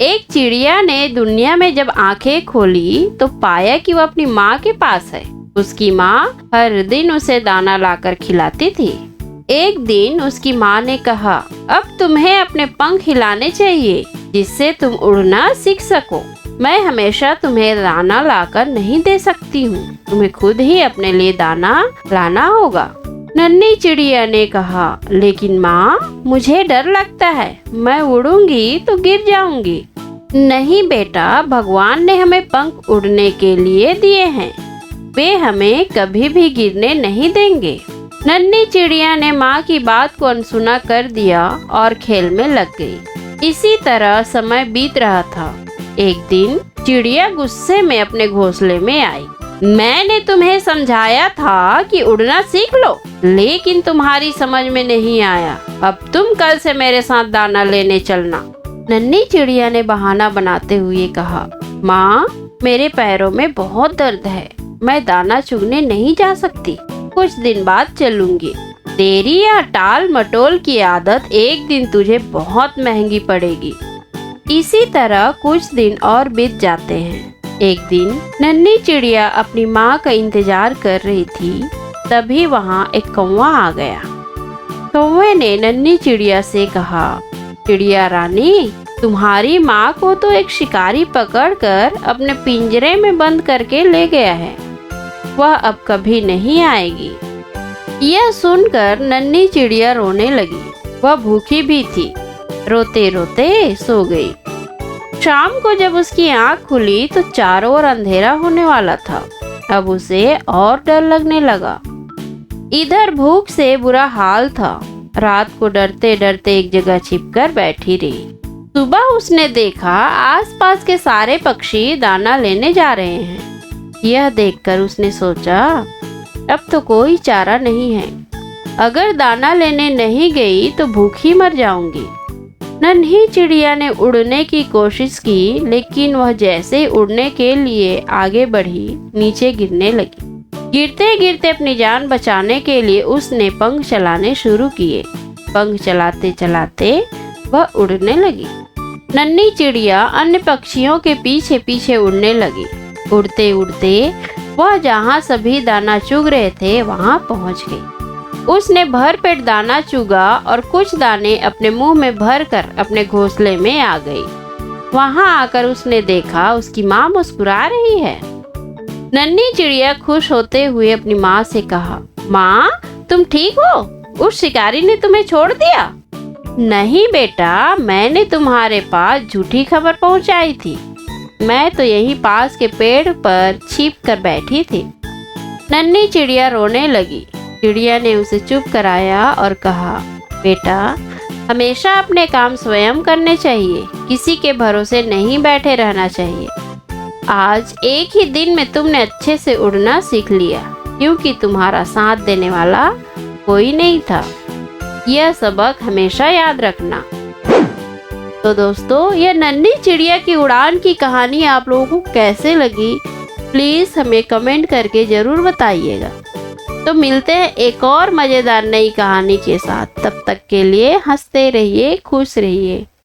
एक चिड़िया ने दुनिया में जब आंखें खोली तो पाया कि वो अपनी माँ के पास है। उसकी माँ हर दिन उसे दाना लाकर खिलाती थी। एक दिन उसकी माँ ने कहा, अब तुम्हें अपने पंख हिलाने चाहिए जिससे तुम उड़ना सीख सको। मैं हमेशा तुम्हें दाना लाकर नहीं दे सकती हूँ, तुम्हें खुद ही अपने लिए दाना लाना होगा। नन्ही चिड़िया ने कहा, लेकिन माँ मुझे डर लगता है, मैं उड़ूंगी तो गिर जाऊंगी। नहीं बेटा, भगवान ने हमें पंख उड़ने के लिए दिए हैं, वे हमें कभी भी गिरने नहीं देंगे। नन्ही चिड़िया ने माँ की बात को अनसुना कर दिया और खेल में लग गई। इसी तरह समय बीत रहा था। एक दिन चिड़िया गुस्से में अपने घोंसले में आई। मैंने तुम्हें समझाया था कि उड़ना सीख लो, लेकिन तुम्हारी समझ में नहीं आया। अब तुम कल से मेरे साथ दाना लेने चलना। नन्ही चिड़िया ने बहाना बनाते हुए कहा, माँ मेरे पैरों में बहुत दर्द है, मैं दाना चुगने नहीं जा सकती, कुछ दिन बाद चलूंगी। तेरी या टाल मटोल की आदत एक दिन तुझे बहुत महंगी पड़ेगी। इसी तरह कुछ दिन और बीत जाते हैं। एक दिन नन्ही चिड़िया अपनी माँ का इंतजार कर रही थी, तभी वहाँ एक कौवा आ गया। कौवे ने नन्ही चिड़िया से कहा, चिड़िया रानी, तुम्हारी माँ को तो एक शिकारी पकड़कर अपने पिंजरे में बंद करके ले गया है, वह अब कभी नहीं आएगी। यह सुनकर नन्ही चिड़िया रोने लगी। वह भूखी भी थी, रोते रोते सो गई। शाम को जब उसकी आंख खुली तो चारों ओर अंधेरा होने वाला था। अब उसे और डर लगने लगा। इधर भूख से बुरा हाल था। रात को डरते डरते एक जगह छिपकर बैठी रही। सुबह उसने देखा आसपास के सारे पक्षी दाना लेने जा रहे हैं। यह देखकर उसने सोचा, अब तो कोई चारा नहीं है, अगर दाना लेने नहीं गई तो भूखी मर जाऊंगी। नन्ही चिड़िया ने उड़ने की कोशिश की, लेकिन वह जैसे उड़ने के लिए आगे बढ़ी, नीचे गिरने लगी। गिरते गिरते अपनी जान बचाने के लिए उसने पंख चलाने शुरू किए। पंख चलाते चलाते वह उड़ने लगी। नन्ही चिड़िया अन्य पक्षियों के पीछे पीछे उड़ने लगी। उड़ते उड़ते वह जहाँ सभी दाना चुग रहे थे वहाँ पहुँच गई। उसने भर पेट दाना चुगा और कुछ दाने अपने मुंह में भरकर अपने घोंसले में आ गई। वहां आकर उसने देखा उसकी माँ मुस्कुरा रही है। नन्ही चिड़िया खुश होते हुए अपनी माँ से कहा, माँ तुम ठीक हो? उस शिकारी ने तुम्हें छोड़ दिया? नहीं बेटा, मैंने तुम्हारे पास झूठी खबर पहुंचाई थी। मैं तो यहीं पास के पेड़ पर छिप कर बैठी थी। नन्ही चिड़िया रोने लगी। चिड़िया ने उसे चुप कराया और कहा, बेटा हमेशा अपने काम स्वयं करने चाहिए, किसी के भरोसे नहीं बैठे रहना चाहिए। आज एक ही दिन में तुमने अच्छे से उड़ना सीख लिया, क्योंकि तुम्हारा साथ देने वाला कोई नहीं था। यह सबक हमेशा याद रखना। तो दोस्तों, यह नन्ही चिड़िया की उड़ान की कहानी आप लोगों को कैसे लगी, प्लीज़ हमें कमेंट करके ज़रूर बताइएगा। तो मिलते हैं एक और मज़ेदार नई कहानी के साथ। तब तक के लिए हंसते रहिए, खुश रहिए।